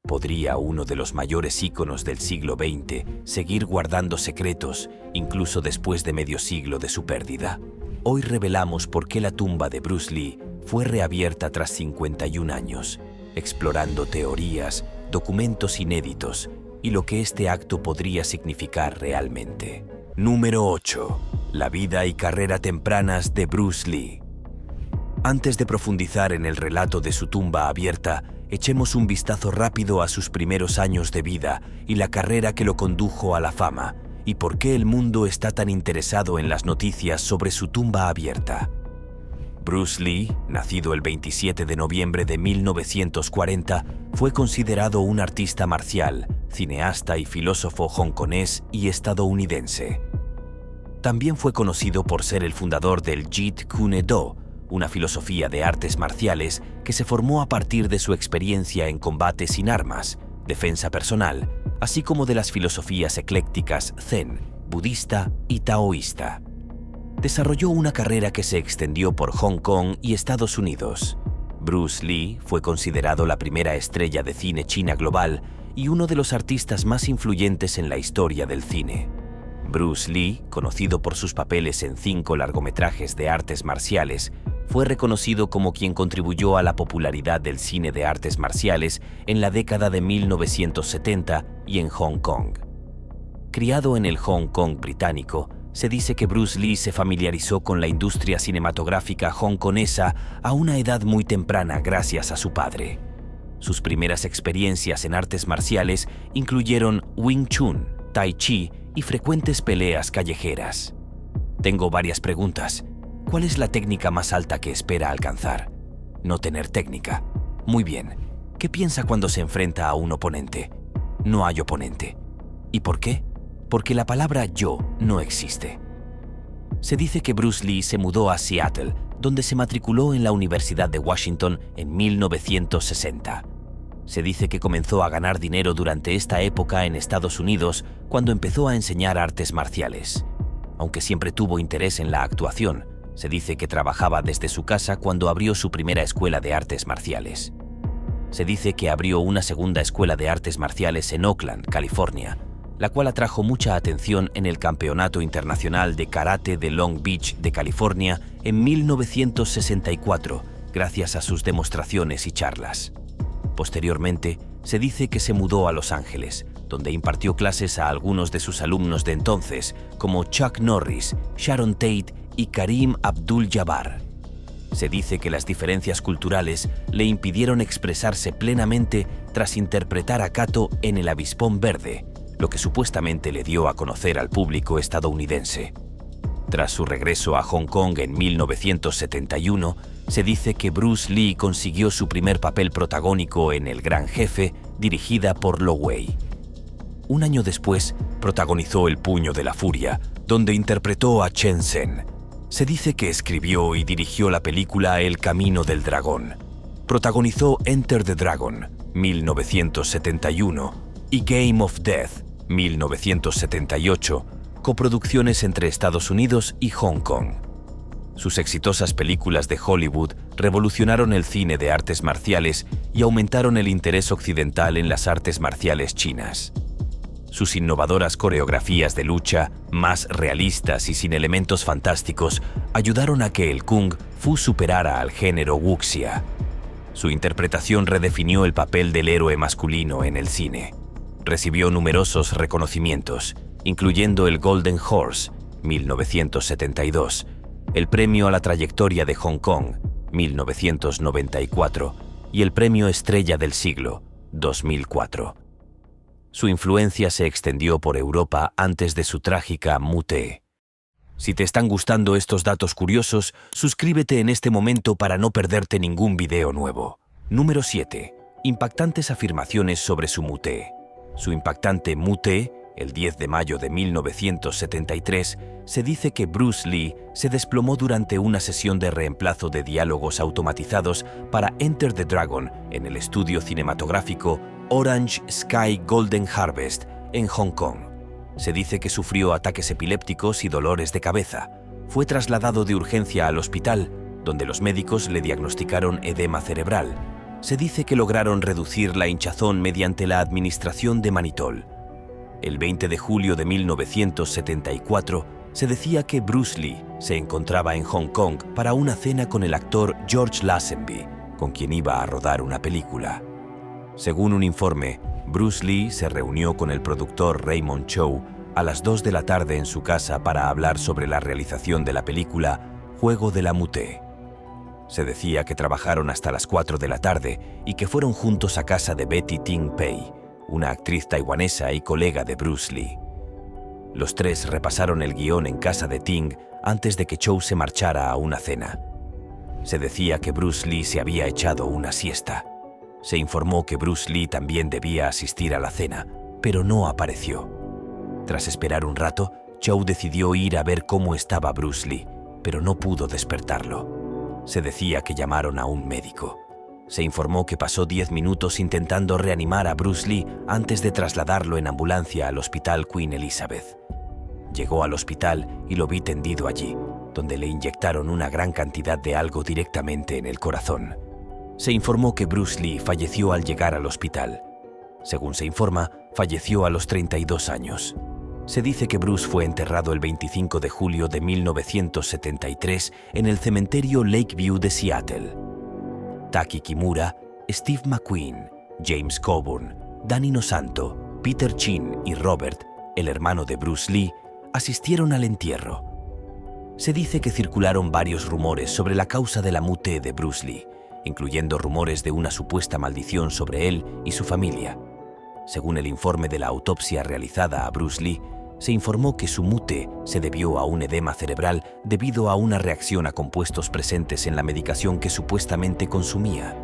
¿Podría uno de los mayores íconos del siglo XX seguir guardando secretos incluso después de medio siglo de su pérdida? Hoy revelamos por qué la tumba de Bruce Lee fue reabierta tras 51 años, explorando teorías, documentos inéditos y lo que este acto podría significar realmente. Número 8. La vida y carrera tempranas de Bruce Lee. Antes de profundizar en el relato de su tumba abierta, echemos un vistazo rápido a sus primeros años de vida y la carrera que lo condujo a la fama, y por qué el mundo está tan interesado en las noticias sobre su tumba abierta. Bruce Lee, nacido el 27 de noviembre de 1940, fue considerado un artista marcial, cineasta y filósofo hongkonés y estadounidense. También fue conocido por ser el fundador del Jeet Kune Do, una filosofía de artes marciales que se formó a partir de su experiencia en combate sin armas, defensa personal, así como de las filosofías eclécticas zen, budista y taoísta. Desarrolló una carrera que se extendió por Hong Kong y Estados Unidos. Bruce Lee fue considerado la primera estrella de cine china global y uno de los artistas más influyentes en la historia del cine. Bruce Lee, conocido por sus papeles en 5 largometrajes de artes marciales, fue reconocido como quien contribuyó a la popularidad del cine de artes marciales en la década de 1970 y en Hong Kong. Criado en el Hong Kong británico, se dice que Bruce Lee se familiarizó con la industria cinematográfica hongkonesa a una edad muy temprana gracias a su padre. Sus primeras experiencias en artes marciales incluyeron Wing Chun, Tai Chi y frecuentes peleas callejeras. Tengo varias preguntas. ¿Cuál es la técnica más alta que espera alcanzar? No tener técnica. Muy bien. ¿Qué piensa cuando se enfrenta a un oponente? No hay oponente. ¿Y por qué? Porque la palabra yo no existe. Se dice que Bruce Lee se mudó a Seattle, donde se matriculó en la Universidad de Washington en 1960. Se dice que comenzó a ganar dinero durante esta época en Estados Unidos cuando empezó a enseñar artes marciales. Aunque siempre tuvo interés en la actuación, se dice que trabajaba desde su casa cuando abrió su primera escuela de artes marciales. Se dice que abrió una segunda escuela de artes marciales en Oakland, California, la cual atrajo mucha atención en el Campeonato Internacional de Karate de Long Beach de California en 1964, gracias a sus demostraciones y charlas. Posteriormente, se dice que se mudó a Los Ángeles, donde impartió clases a algunos de sus alumnos de entonces, como Chuck Norris, Sharon Tate y Kareem Abdul-Jabbar. Se dice que las diferencias culturales le impidieron expresarse plenamente tras interpretar a Kato en El Avispón Verde, lo que supuestamente le dio a conocer al público estadounidense. Tras su regreso a Hong Kong en 1971, se dice que Bruce Lee consiguió su primer papel protagónico en El Gran Jefe, dirigida por Lo Wei. Un año después, protagonizó El Puño de la Furia, donde interpretó a Chen Zhen. Se dice que escribió y dirigió la película El Camino del Dragón. Protagonizó Enter the Dragon, 1971, y Game of Death, 1978, coproducciones entre Estados Unidos y Hong Kong. Sus exitosas películas de Hollywood revolucionaron el cine de artes marciales y aumentaron el interés occidental en las artes marciales chinas. Sus innovadoras coreografías de lucha, más realistas y sin elementos fantásticos, ayudaron a que el Kung Fu superara al género wuxia. Su interpretación redefinió el papel del héroe masculino en el cine. Recibió numerosos reconocimientos, incluyendo el Golden Horse, 1972, el Premio a la Trayectoria de Hong Kong, 1994, y el Premio Estrella del Siglo, 2004. Su influencia se extendió por Europa antes de su trágica muerte. Si te están gustando estos datos curiosos, suscríbete en este momento para no perderte ningún video nuevo. Número 7. Impactantes afirmaciones sobre su muerte. Su impactante muerte, el 10 de mayo de 1973, se dice que Bruce Lee se desplomó durante una sesión de reemplazo de diálogos automatizados para Enter the Dragon en el estudio cinematográfico Orange Sky Golden Harvest en Hong Kong. Se dice que sufrió ataques epilépticos y dolores de cabeza. Fue trasladado de urgencia al hospital, donde los médicos le diagnosticaron edema cerebral, Se dice que lograron reducir la hinchazón mediante la administración de manitol. El 20 de julio de 1974 se decía que Bruce Lee se encontraba en Hong Kong para una cena con el actor George Lazenby, con quien iba a rodar una película. Según un informe, Bruce Lee se reunió con el productor Raymond Chow a las 2 de la tarde en su casa para hablar sobre la realización de la película Juego de la Mute. Se decía que trabajaron hasta las 4 de la tarde y que fueron juntos a casa de Betty Ting Pei, una actriz taiwanesa y colega de Bruce Lee. Los tres repasaron el guión en casa de Ting antes de que Chow se marchara a una cena. Se decía que Bruce Lee se había echado una siesta. Se informó que Bruce Lee también debía asistir a la cena, pero no apareció. Tras esperar un rato, Chow decidió ir a ver cómo estaba Bruce Lee, pero no pudo despertarlo. Se decía que llamaron a un médico. Se informó que pasó 10 minutos intentando reanimar a Bruce Lee antes de trasladarlo en ambulancia al Hospital Queen Elizabeth. Llegó al hospital y lo vi tendido allí, donde le inyectaron una gran cantidad de algo directamente en el corazón. Se informó que Bruce Lee falleció al llegar al hospital. Según se informa, falleció a los 32 años. Se dice que Bruce fue enterrado el 25 de julio de 1973 en el cementerio Lakeview de Seattle. Taki Kimura, Steve McQueen, James Coburn, Danny Nosanto, Peter Chin y Robert, el hermano de Bruce Lee, asistieron al entierro. Se dice que circularon varios rumores sobre la causa de la mute de Bruce Lee, incluyendo rumores de una supuesta maldición sobre él y su familia. Según el informe de la autopsia realizada a Bruce Lee, se informó que su mute se debió a un edema cerebral debido a una reacción a compuestos presentes en la medicación que supuestamente consumía.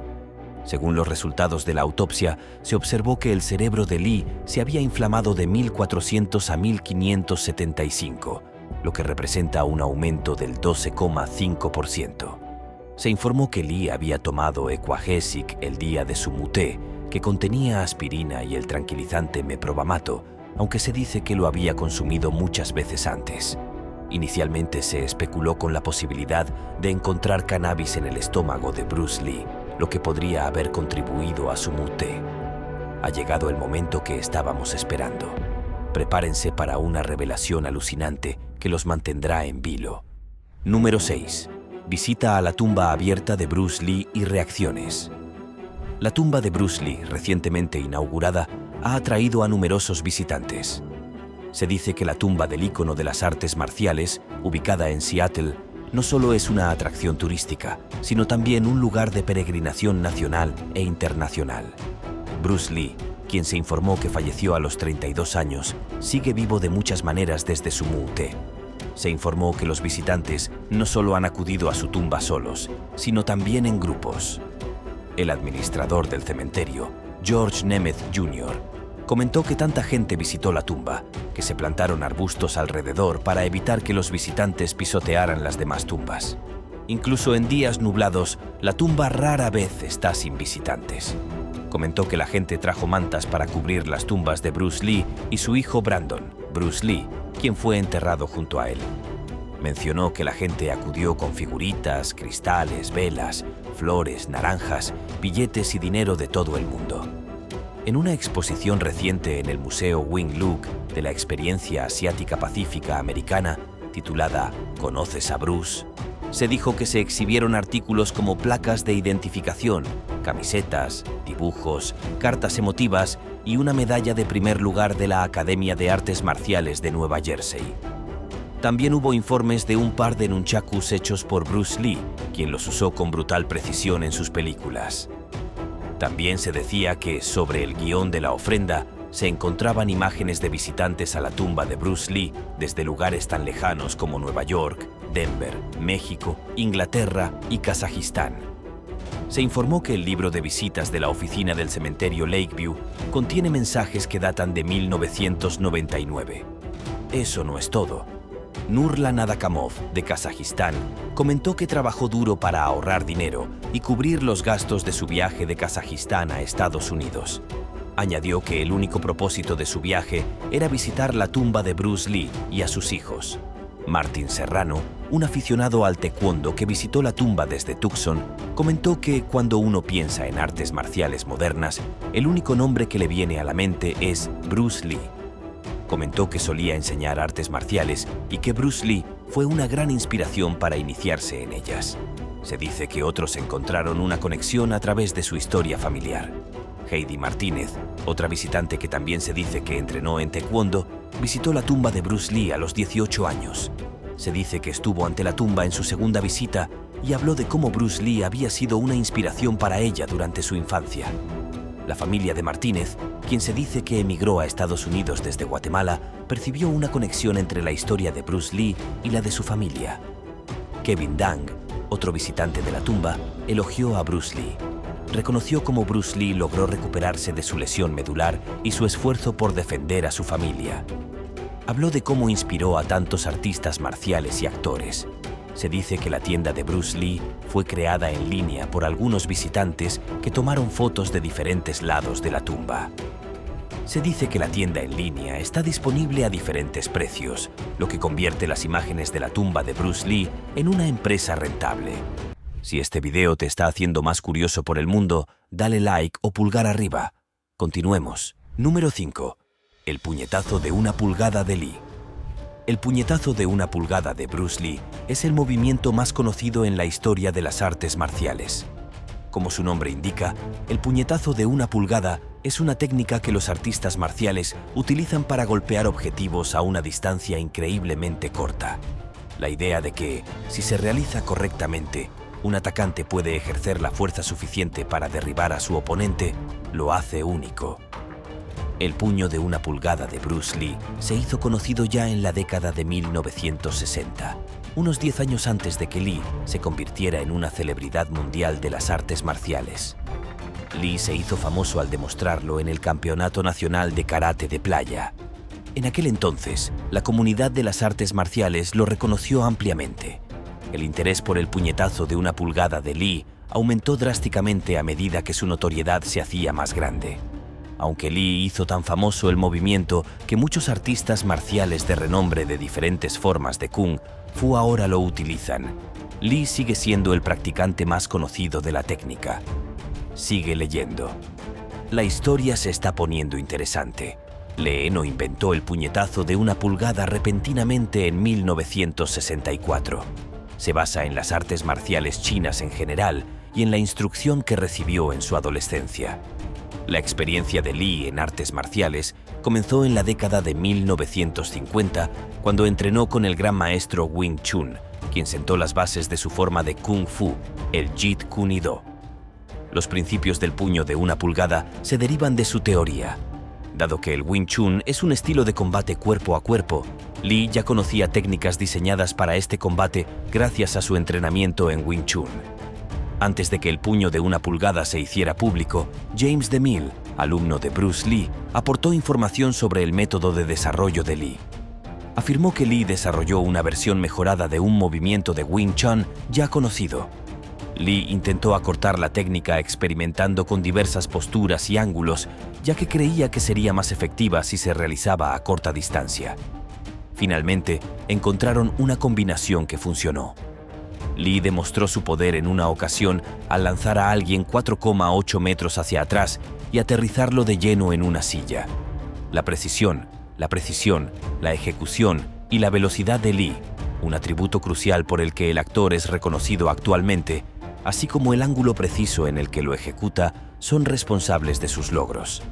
Según los resultados de la autopsia, se observó que el cerebro de Lee se había inflamado de 1400 a 1575, lo que representa un aumento del 12,5%. Se informó que Lee había tomado Equagesic el día de su mute, que contenía aspirina y el tranquilizante Meprovamato, aunque se dice que lo había consumido muchas veces antes. Inicialmente se especuló con la posibilidad de encontrar cannabis en el estómago de Bruce Lee, lo que podría haber contribuido a su mute. Ha llegado el momento que estábamos esperando. Prepárense para una revelación alucinante que los mantendrá en vilo. Número 6. Visita a la tumba abierta de Bruce Lee y reacciones. La tumba de Bruce Lee, recientemente inaugurada, ha atraído a numerosos visitantes. Se dice que la tumba del ícono de las artes marciales, ubicada en Seattle, no solo es una atracción turística, sino también un lugar de peregrinación nacional e internacional. Bruce Lee, quien se informó que falleció a los 32 años, sigue vivo de muchas maneras desde su mute. Se informó que los visitantes no solo han acudido a su tumba solos, sino también en grupos. El administrador del cementerio, George Nemeth Jr., comentó que tanta gente visitó la tumba que se plantaron arbustos alrededor para evitar que los visitantes pisotearan las demás tumbas. Incluso en días nublados, la tumba rara vez está sin visitantes. Comentó que la gente trajo mantas para cubrir las tumbas de Bruce Lee y su hijo Brandon, Bruce Lee, quien fue enterrado junto a él. Mencionó que la gente acudió con figuritas, cristales, velas, flores, naranjas, billetes y dinero de todo el mundo. En una exposición reciente en el Museo Wing Luk de la Experiencia Asiática Pacífica Americana, titulada ¿Conoces a Bruce?, se dijo que se exhibieron artículos como placas de identificación, camisetas, dibujos, cartas emotivas y una medalla de primer lugar de la Academia de Artes Marciales de Nueva Jersey. También hubo informes de un par de nunchakus hechos por Bruce Lee, quien los usó con brutal precisión en sus películas. También se decía que, sobre el guión de la ofrenda, se encontraban imágenes de visitantes a la tumba de Bruce Lee desde lugares tan lejanos como Nueva York, Denver, México, Inglaterra y Kazajistán. Se informó que el libro de visitas de la oficina del cementerio Lakeview contiene mensajes que datan de 1999. Eso no es todo. Nurlan Adakamov, de Kazajistán, comentó que trabajó duro para ahorrar dinero y cubrir los gastos de su viaje de Kazajistán a Estados Unidos. Añadió que el único propósito de su viaje era visitar la tumba de Bruce Lee y a sus hijos. Martin Serrano, un aficionado al taekwondo que visitó la tumba desde Tucson, comentó que cuando uno piensa en artes marciales modernas, el único nombre que le viene a la mente es Bruce Lee. Comentó que solía enseñar artes marciales y que Bruce Lee fue una gran inspiración para iniciarse en ellas. Se dice que otros encontraron una conexión a través de su historia familiar. Heidi Martínez, otra visitante que también se dice que entrenó en taekwondo, visitó la tumba de Bruce Lee a los 18 años. Se dice que estuvo ante la tumba en su segunda visita y habló de cómo Bruce Lee había sido una inspiración para ella durante su infancia. La familia de Martínez, quien se dice que emigró a Estados Unidos desde Guatemala, percibió una conexión entre la historia de Bruce Lee y la de su familia. Kevin Dang, otro visitante de la tumba, elogió a Bruce Lee. Reconoció cómo Bruce Lee logró recuperarse de su lesión medular y su esfuerzo por defender a su familia. Habló de cómo inspiró a tantos artistas marciales y actores. Se dice que la tienda de Bruce Lee fue creada en línea por algunos visitantes que tomaron fotos de diferentes lados de la tumba. Se dice que la tienda en línea está disponible a diferentes precios, lo que convierte las imágenes de la tumba de Bruce Lee en una empresa rentable. Si este video te está haciendo más curioso por el mundo, dale like o pulgar arriba. Continuemos. Número 5. El puñetazo de 1 pulgada de Lee. El puñetazo de 1 pulgada de Bruce Lee es el movimiento más conocido en la historia de las artes marciales. Como su nombre indica, el puñetazo de 1 pulgada es una técnica que los artistas marciales utilizan para golpear objetivos a una distancia increíblemente corta. La idea de que, si se realiza correctamente, un atacante puede ejercer la fuerza suficiente para derribar a su oponente, lo hace único. El puño de 1 pulgada de Bruce Lee se hizo conocido ya en la década de 1960, unos 10 años antes de que Lee se convirtiera en una celebridad mundial de las artes marciales. Lee se hizo famoso al demostrarlo en el Campeonato Nacional de Karate de Playa. En aquel entonces, la comunidad de las artes marciales lo reconoció ampliamente. El interés por el puñetazo de 1 pulgada de Lee aumentó drásticamente a medida que su notoriedad se hacía más grande. Aunque Lee hizo tan famoso el movimiento que muchos artistas marciales de renombre de diferentes formas de Kung Fu ahora lo utilizan, Lee sigue siendo el practicante más conocido de la técnica. Sigue leyendo. La historia se está poniendo interesante. Lee no inventó el puñetazo de 1 pulgada repentinamente en 1964. Se basa en las artes marciales chinas en general y en la instrucción que recibió en su adolescencia. La experiencia de Lee en artes marciales comenzó en la década de 1950, cuando entrenó con el gran maestro Wing Chun, quien sentó las bases de su forma de Kung Fu, el Jeet Kune Do. Los principios del puño de 1 pulgada se derivan de su teoría. Dado que el Wing Chun es un estilo de combate cuerpo a cuerpo, Lee ya conocía técnicas diseñadas para este combate gracias a su entrenamiento en Wing Chun. Antes de que el puño de 1 pulgada se hiciera público, James DeMille, alumno de Bruce Lee, aportó información sobre el método de desarrollo de Lee. Afirmó que Lee desarrolló una versión mejorada de un movimiento de Wing Chun ya conocido. Lee intentó acortar la técnica experimentando con diversas posturas y ángulos, ya que creía que sería más efectiva si se realizaba a corta distancia. Finalmente, encontraron una combinación que funcionó. Lee demostró su poder en una ocasión al lanzar a alguien 4,8 metros hacia atrás y aterrizarlo de lleno en una silla. La precisión, la ejecución y la velocidad de Lee, un atributo crucial por el que el actor es reconocido actualmente, así como el ángulo preciso en el que lo ejecuta, son responsables de sus logros.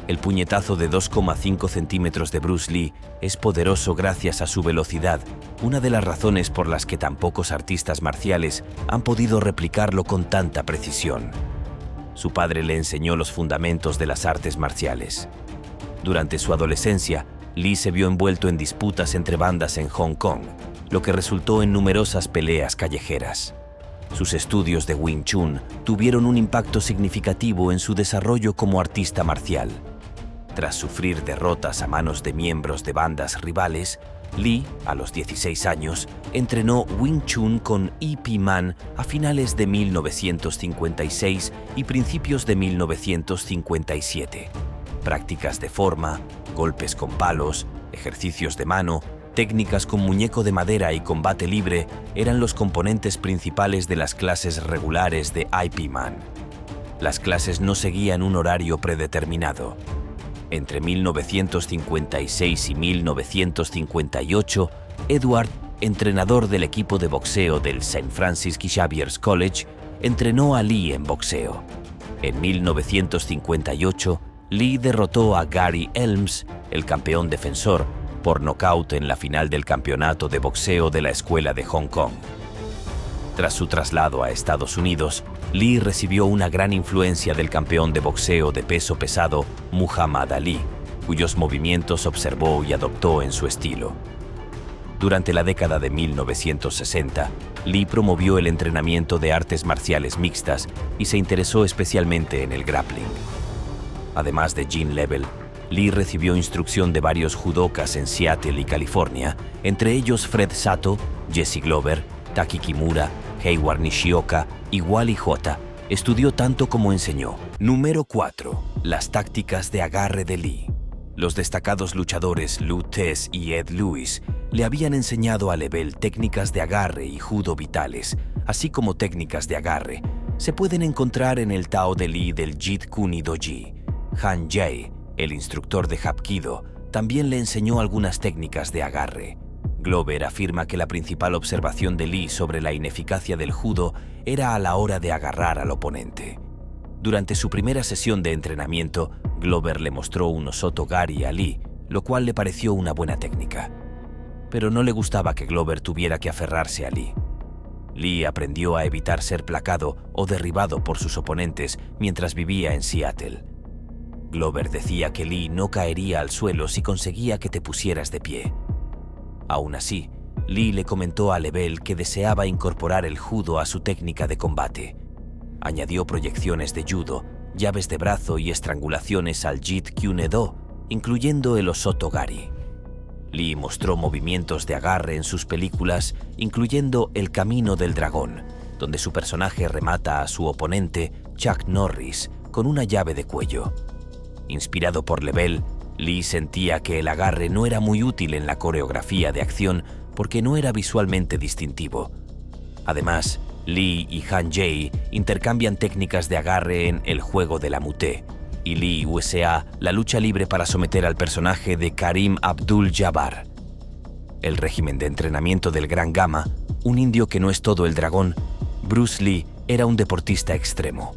El puñetazo de 2,5 centímetros de Bruce Lee es poderoso gracias a su velocidad, una de las razones por las que tan pocos artistas marciales han podido replicarlo con tanta precisión. Su padre le enseñó los fundamentos de las artes marciales. Durante su adolescencia, Lee se vio envuelto en disputas entre bandas en Hong Kong, lo que resultó en numerosas peleas callejeras. Sus estudios de Wing Chun tuvieron un impacto significativo en su desarrollo como artista marcial. Tras sufrir derrotas a manos de miembros de bandas rivales, Lee, a los 16 años, entrenó Wing Chun con Ip Man a finales de 1956 y principios de 1957. Prácticas de forma, golpes con palos, ejercicios de mano, Técnicas con muñeco de madera y combate libre eran los componentes principales de las clases regulares de Ip Man. Las clases no seguían un horario predeterminado. Entre 1956 y 1958, Edward, entrenador del equipo de boxeo del St. Francis Xavier's College, entrenó a Lee en boxeo. En 1958, Lee derrotó a Gary Helms, el campeón defensor, por nocaut en la final del campeonato de boxeo de la escuela de Hong Kong. Tras su traslado a Estados Unidos, Lee recibió una gran influencia del campeón de boxeo de peso pesado Muhammad Ali, cuyos movimientos observó y adoptó en su estilo. Durante la década de 1960, Lee promovió el entrenamiento de artes marciales mixtas y se interesó especialmente en el grappling. Además de Gene Level, Lee recibió instrucción de varios judokas en Seattle y California, entre ellos Fred Sato, Jesse Glover, Taki Kimura, Hayward Nishioka y Wally Jota. Estudió tanto como enseñó. Número 4. Las tácticas de agarre de Lee. Los destacados luchadores Lou Thesz y Ed Lewis le habían enseñado a Lebel técnicas de agarre y judo vitales, así como técnicas de agarre. Se pueden encontrar en el Tao de Lee del Jeet Kune Doji. Han Jae, el instructor de Hapkido, también le enseñó algunas técnicas de agarre. Glover afirma que la principal observación de Lee sobre la ineficacia del judo era a la hora de agarrar al oponente. Durante su primera sesión de entrenamiento, Glover le mostró un Osoto Gari a Lee, lo cual le pareció una buena técnica. Pero no le gustaba que Glover tuviera que aferrarse a Lee. Lee aprendió a evitar ser placado o derribado por sus oponentes mientras vivía en Seattle. Glover decía que Lee no caería al suelo si conseguía que te pusieras de pie. Aún así, Lee le comentó a Lebel que deseaba incorporar el judo a su técnica de combate. Añadió proyecciones de judo, llaves de brazo y estrangulaciones al Jeet Kune Do, incluyendo el Osoto Gari. Lee mostró movimientos de agarre en sus películas, incluyendo El Camino del Dragón, donde su personaje remata a su oponente, Chuck Norris, con una llave de cuello. Inspirado por Lebel, Lee sentía que el agarre no era muy útil en la coreografía de acción porque no era visualmente distintivo. Además, Lee y Han Jae intercambian técnicas de agarre en El Juego de la Muté, y Lee USA la lucha libre para someter al personaje de Karim Abdul-Jabbar. El régimen de entrenamiento del Gran Gama, un indio que no es todo el dragón, Bruce Lee era un deportista extremo.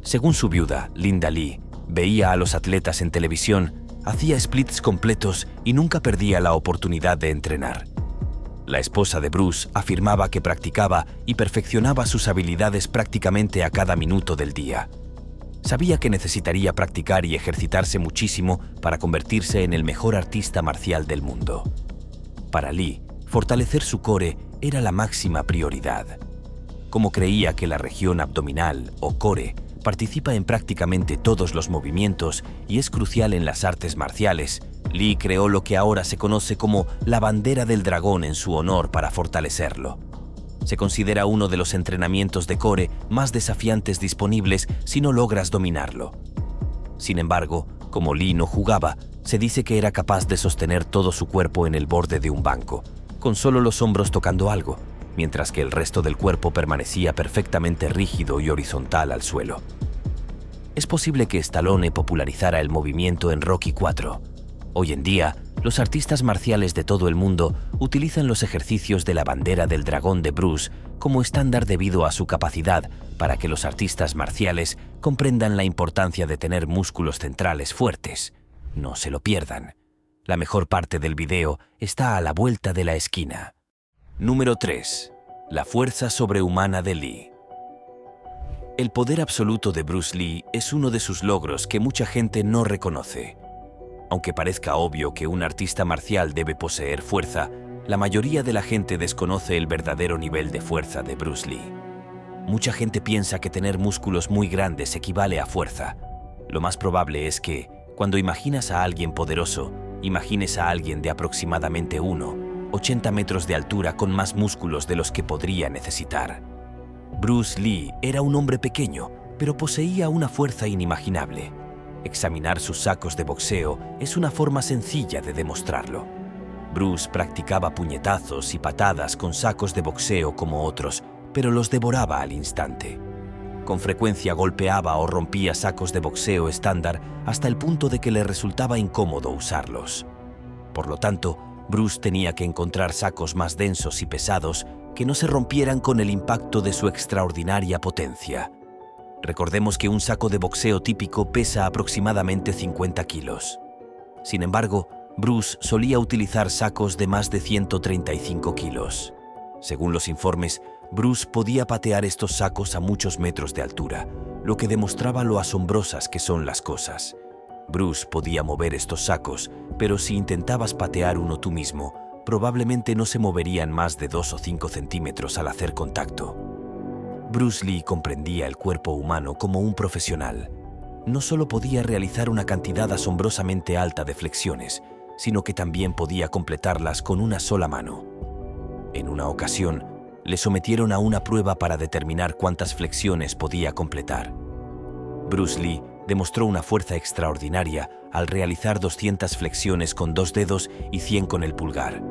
Según su viuda, Linda Lee, veía a los atletas en televisión, hacía splits completos y nunca perdía la oportunidad de entrenar. La esposa de Bruce afirmaba que practicaba y perfeccionaba sus habilidades prácticamente a cada minuto del día. Sabía que necesitaría practicar y ejercitarse muchísimo para convertirse en el mejor artista marcial del mundo. Para Lee, fortalecer su core era la máxima prioridad. Como creía que la región abdominal, o core, participa en prácticamente todos los movimientos y es crucial en las artes marciales, Lee creó lo que ahora se conoce como la bandera del dragón en su honor para fortalecerlo. Se considera uno de los entrenamientos de core más desafiantes disponibles si no logras dominarlo. Sin embargo, como Lee no jugaba, se dice que era capaz de sostener todo su cuerpo en el borde de un banco, con solo los hombros tocando algo, mientras que el resto del cuerpo permanecía perfectamente rígido y horizontal al suelo. Es posible que Stallone popularizara el movimiento en Rocky IV. Hoy en día, los artistas marciales de todo el mundo utilizan los ejercicios de la bandera del dragón de Bruce como estándar debido a su capacidad para que los artistas marciales comprendan la importancia de tener músculos centrales fuertes. No se lo pierdan. La mejor parte del video está a la vuelta de la esquina. Número 3. La fuerza sobrehumana de Lee. El poder absoluto de Bruce Lee es uno de sus logros que mucha gente no reconoce. Aunque parezca obvio que un artista marcial debe poseer fuerza, la mayoría de la gente desconoce el verdadero nivel de fuerza de Bruce Lee. Mucha gente piensa que tener músculos muy grandes equivale a fuerza. Lo más probable es que, cuando imaginas a alguien poderoso, imagines a alguien de aproximadamente 1,80 metros de altura con más músculos de los que podría necesitar. Bruce Lee era un hombre pequeño, pero poseía una fuerza inimaginable. Examinar sus sacos de boxeo es una forma sencilla de demostrarlo. Bruce practicaba puñetazos y patadas con sacos de boxeo como otros, pero los devoraba al instante. Con frecuencia golpeaba o rompía sacos de boxeo estándar hasta el punto de que le resultaba incómodo usarlos. Por lo tanto, Bruce tenía que encontrar sacos más densos y pesados que no se rompieran con el impacto de su extraordinaria potencia. Recordemos que un saco de boxeo típico pesa aproximadamente 50 kilos. Sin embargo, Bruce solía utilizar sacos de más de 135 kilos. Según los informes, Bruce podía patear estos sacos a muchos metros de altura, lo que demostraba lo asombrosas que son las cosas. Bruce podía mover estos sacos, pero si intentabas patear uno tú mismo, probablemente no se moverían más de 2 o 5 centímetros al hacer contacto. Bruce Lee comprendía el cuerpo humano como un profesional. No solo podía realizar una cantidad asombrosamente alta de flexiones, sino que también podía completarlas con una sola mano. En una ocasión, le sometieron a una prueba para determinar cuántas flexiones podía completar. Bruce Lee demostró una fuerza extraordinaria al realizar 200 flexiones con 2 dedos y 100 con el pulgar.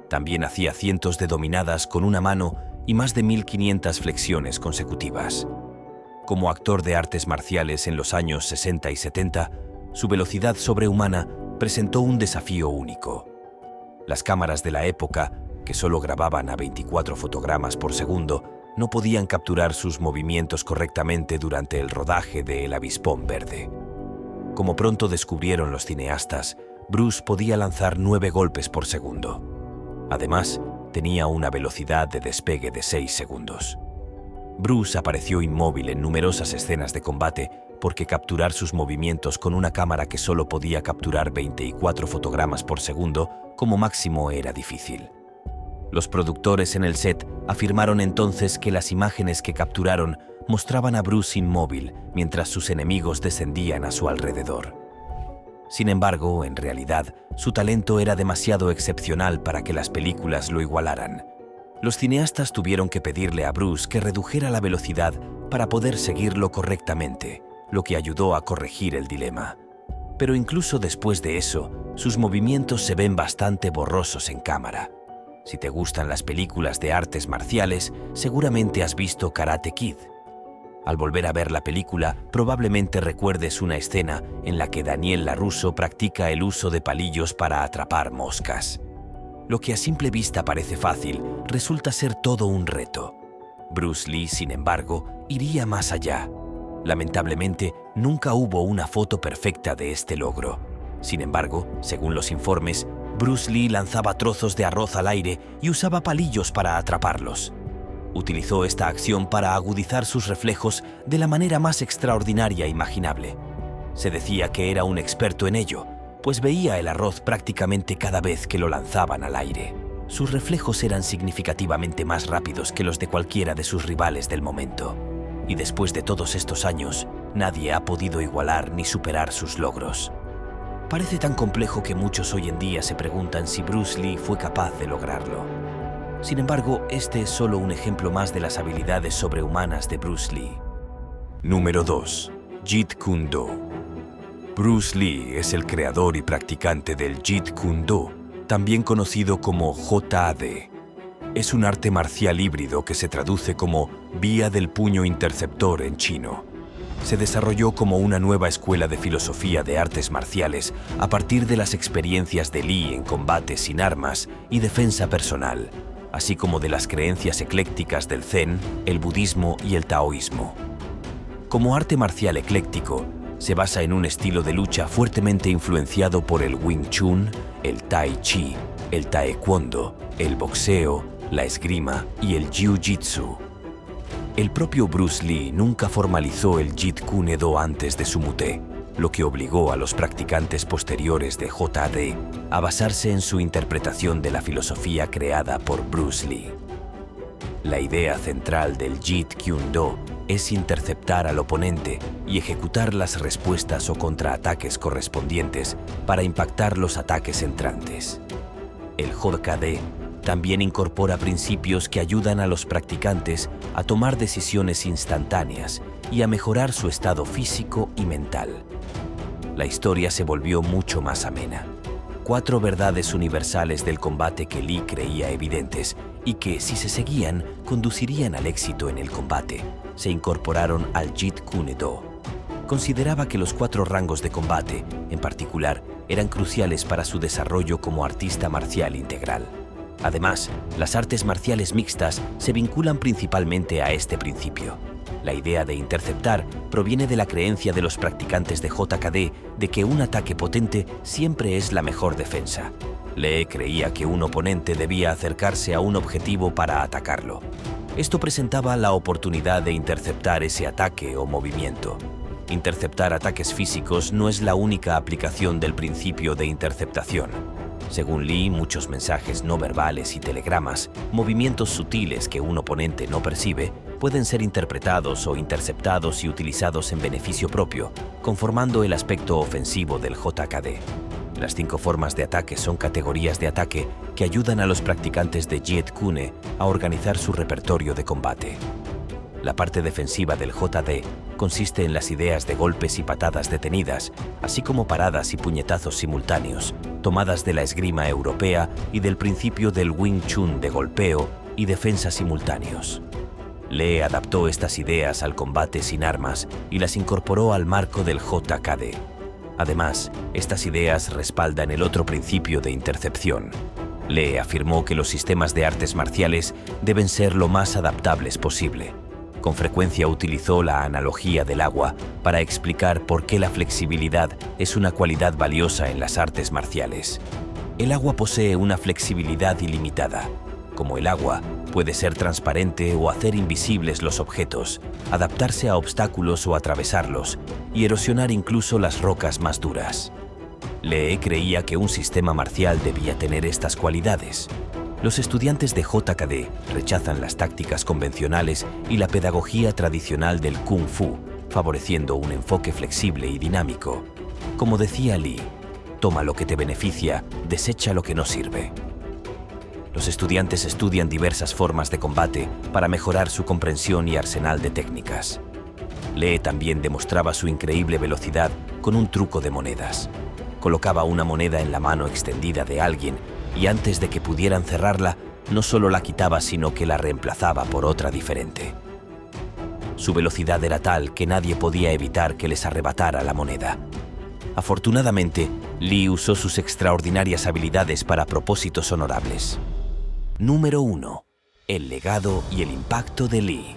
También hacía cientos de dominadas con una mano y más de 1500 flexiones consecutivas. Como actor de artes marciales en los años 60 y 70, su velocidad sobrehumana presentó un desafío único. Las cámaras de la época, que solo grababan a 24 fotogramas por segundo, no podían capturar sus movimientos correctamente durante el rodaje de El Avispón Verde. Como pronto descubrieron los cineastas, Bruce podía lanzar 9 golpes por segundo. Además, tenía una velocidad de despegue de 6 segundos. Bruce apareció inmóvil en numerosas escenas de combate porque capturar sus movimientos con una cámara que solo podía capturar 24 fotogramas por segundo como máximo era difícil. Los productores en el set afirmaron entonces que las imágenes que capturaron mostraban a Bruce inmóvil mientras sus enemigos descendían a su alrededor. Sin embargo, en realidad, su talento era demasiado excepcional para que las películas lo igualaran. Los cineastas tuvieron que pedirle a Bruce que redujera la velocidad para poder seguirlo correctamente, lo que ayudó a corregir el dilema. Pero incluso después de eso, sus movimientos se ven bastante borrosos en cámara. Si te gustan las películas de artes marciales, seguramente has visto Karate Kid. Al volver a ver la película, probablemente recuerdes una escena en la que Daniel LaRusso practica el uso de palillos para atrapar moscas. Lo que a simple vista parece fácil, resulta ser todo un reto. Bruce Lee, sin embargo, iría más allá. Lamentablemente, nunca hubo una foto perfecta de este logro. Sin embargo, según los informes, Bruce Lee lanzaba trozos de arroz al aire y usaba palillos para atraparlos. Utilizó esta acción para agudizar sus reflejos de la manera más extraordinaria imaginable. Se decía que era un experto en ello, pues veía el arroz prácticamente cada vez que lo lanzaban al aire. Sus reflejos eran significativamente más rápidos que los de cualquiera de sus rivales del momento. Y después de todos estos años, nadie ha podido igualar ni superar sus logros. Parece tan complejo que muchos hoy en día se preguntan si Bruce Lee fue capaz de lograrlo. Sin embargo, este es solo un ejemplo más de las habilidades sobrehumanas de Bruce Lee. Número 2. Jeet Kune Do. Bruce Lee es el creador y practicante del Jeet Kune Do, también conocido como JAD. Es un arte marcial híbrido que se traduce como vía del puño interceptor en chino. Se desarrolló como una nueva escuela de filosofía de artes marciales a partir de las experiencias de Lee en combate sin armas y defensa personal, así como de las creencias eclécticas del Zen, el budismo y el taoísmo. Como arte marcial ecléctico, se basa en un estilo de lucha fuertemente influenciado por el Wing Chun, el Tai Chi, el Taekwondo, el boxeo, la esgrima y el Jiu-Jitsu. El propio Bruce Lee nunca formalizó el Jeet Kune Do antes de su muté, lo que obligó a los practicantes posteriores de JAD a basarse en su interpretación de la filosofía creada por Bruce Lee. La idea central del Jeet Kune Do es interceptar al oponente y ejecutar las respuestas o contraataques correspondientes para impactar los ataques entrantes. El JAD también incorpora principios que ayudan a los practicantes a tomar decisiones instantáneas y a mejorar su estado físico y mental. La historia se volvió mucho más amena. 4 verdades universales del combate que Lee creía evidentes y que, si se seguían, conducirían al éxito en el combate. Se incorporaron al Jeet Kune Do. Consideraba que los 4 rangos de combate, en particular, eran cruciales para su desarrollo como artista marcial integral. Además, las artes marciales mixtas se vinculan principalmente a este principio. La idea de interceptar proviene de la creencia de los practicantes de JKD de que un ataque potente siempre es la mejor defensa. Lee creía que un oponente debía acercarse a un objetivo para atacarlo. Esto presentaba la oportunidad de interceptar ese ataque o movimiento. Interceptar ataques físicos no es la única aplicación del principio de interceptación. Según Lee, muchos mensajes no verbales y telegramas, movimientos sutiles que un oponente no percibe, pueden ser interpretados o interceptados y utilizados en beneficio propio, conformando el aspecto ofensivo del JKD. Las 5 formas de ataque son categorías de ataque que ayudan a los practicantes de Jeet Kune a organizar su repertorio de combate. La parte defensiva del JD consiste en las ideas de golpes y patadas detenidas, así como paradas y puñetazos simultáneos, tomadas de la esgrima europea y del principio del Wing Chun de golpeo y defensa simultáneos. Lee adaptó estas ideas al combate sin armas y las incorporó al marco del JKD. Además, estas ideas respaldan el otro principio de intercepción. Lee afirmó que los sistemas de artes marciales deben ser lo más adaptables posible. Con frecuencia utilizó la analogía del agua para explicar por qué la flexibilidad es una cualidad valiosa en las artes marciales. El agua posee una flexibilidad ilimitada. Como el agua, puede ser transparente o hacer invisibles los objetos, adaptarse a obstáculos o atravesarlos, y erosionar incluso las rocas más duras. Lee creía que un sistema marcial debía tener estas cualidades. Los estudiantes de JKD rechazan las tácticas convencionales y la pedagogía tradicional del Kung Fu, favoreciendo un enfoque flexible y dinámico. Como decía Lee, toma lo que te beneficia, desecha lo que no sirve. Los estudiantes estudian diversas formas de combate para mejorar su comprensión y arsenal de técnicas. Lee también demostraba su increíble velocidad con un truco de monedas. Colocaba una moneda en la mano extendida de alguien y antes de que pudieran cerrarla, no solo la quitaba, sino que la reemplazaba por otra diferente. Su velocidad era tal que nadie podía evitar que les arrebatara la moneda. Afortunadamente, Lee usó sus extraordinarias habilidades para propósitos honorables. Número 1. El legado y el impacto de Lee.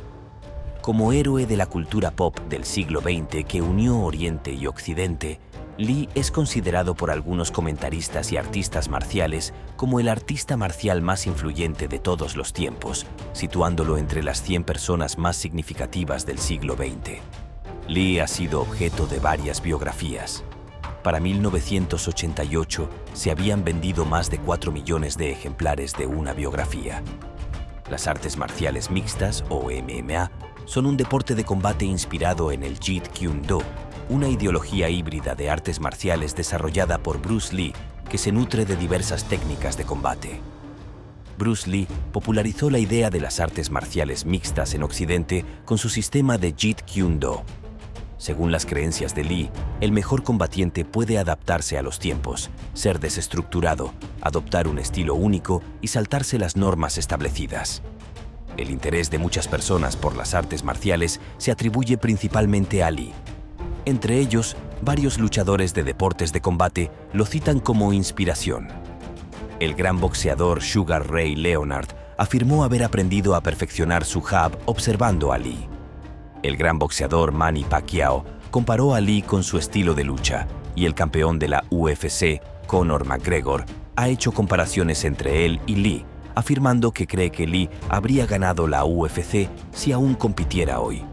Como héroe de la cultura pop del siglo XX que unió Oriente y Occidente, Lee es considerado por algunos comentaristas y artistas marciales como el artista marcial más influyente de todos los tiempos, situándolo entre las 100 personas más significativas del siglo XX. Lee ha sido objeto de varias biografías. Para 1988 se habían vendido más de 4 millones de ejemplares de una biografía. Las artes marciales mixtas, o MMA, son un deporte de combate inspirado en el Jeet Kune Do, una ideología híbrida de artes marciales desarrollada por Bruce Lee que se nutre de diversas técnicas de combate. Bruce Lee popularizó la idea de las artes marciales mixtas en Occidente con su sistema de Jeet Kune Do. Según las creencias de Lee, el mejor combatiente puede adaptarse a los tiempos, ser desestructurado, adoptar un estilo único y saltarse las normas establecidas. El interés de muchas personas por las artes marciales se atribuye principalmente a Lee. Entre ellos, varios luchadores de deportes de combate lo citan como inspiración. El gran boxeador Sugar Ray Leonard afirmó haber aprendido a perfeccionar su jab observando a Lee. El gran boxeador Manny Pacquiao comparó a Lee con su estilo de lucha, y el campeón de la UFC, Conor McGregor, ha hecho comparaciones entre él y Lee, afirmando que cree que Lee habría ganado la UFC si aún compitiera hoy.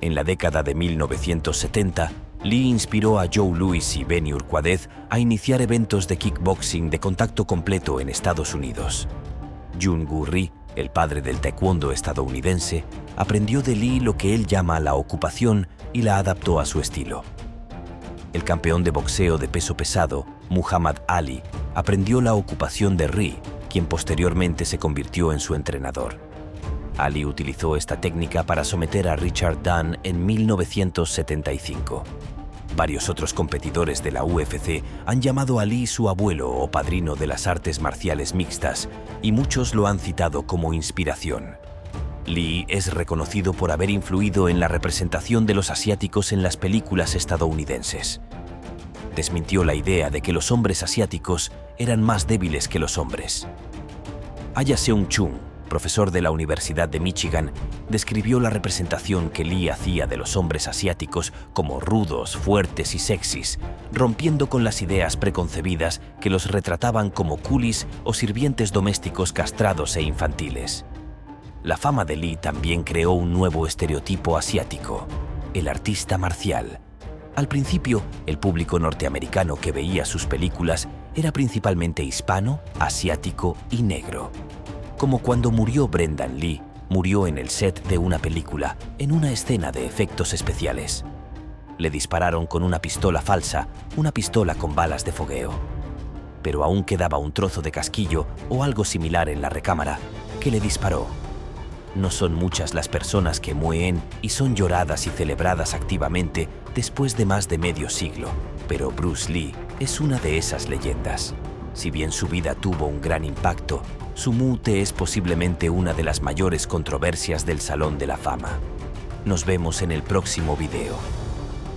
En la década de 1970, Lee inspiró a Joe Louis y Benny Urquidez a iniciar eventos de kickboxing de contacto completo en Estados Unidos. Jun Woo Ri, el padre del taekwondo estadounidense, aprendió de Lee lo que él llama la ocupación y la adaptó a su estilo. El campeón de boxeo de peso pesado, Muhammad Ali, aprendió la ocupación de Ri, quien posteriormente se convirtió en su entrenador. Ali utilizó esta técnica para someter a Richard Dunn en 1975. Varios otros competidores de la UFC han llamado a Lee su abuelo o padrino de las artes marciales mixtas, y muchos lo han citado como inspiración. Lee es reconocido por haber influido en la representación de los asiáticos en las películas estadounidenses. Desmintió la idea de que los hombres asiáticos eran más débiles que los hombres. Aya Seung-chung, profesor de la Universidad de Michigan, describió la representación que Lee hacía de los hombres asiáticos como rudos, fuertes y sexys, rompiendo con las ideas preconcebidas que los retrataban como coolies o sirvientes domésticos castrados e infantiles. La fama de Lee también creó un nuevo estereotipo asiático: el artista marcial. Al principio, el público norteamericano que veía sus películas era principalmente hispano, asiático y negro. Como cuando murió Brendan Lee, murió en el set de una película, en una escena de efectos especiales. Le dispararon con una pistola falsa, una pistola con balas de fogueo. Pero aún quedaba un trozo de casquillo o algo similar en la recámara que le disparó. No son muchas las personas que mueren y son lloradas y celebradas activamente después de más de medio siglo, pero Bruce Lee es una de esas leyendas. Si bien su vida tuvo un gran impacto, su muerte es posiblemente una de las mayores controversias del Salón de la Fama. Nos vemos en el próximo video.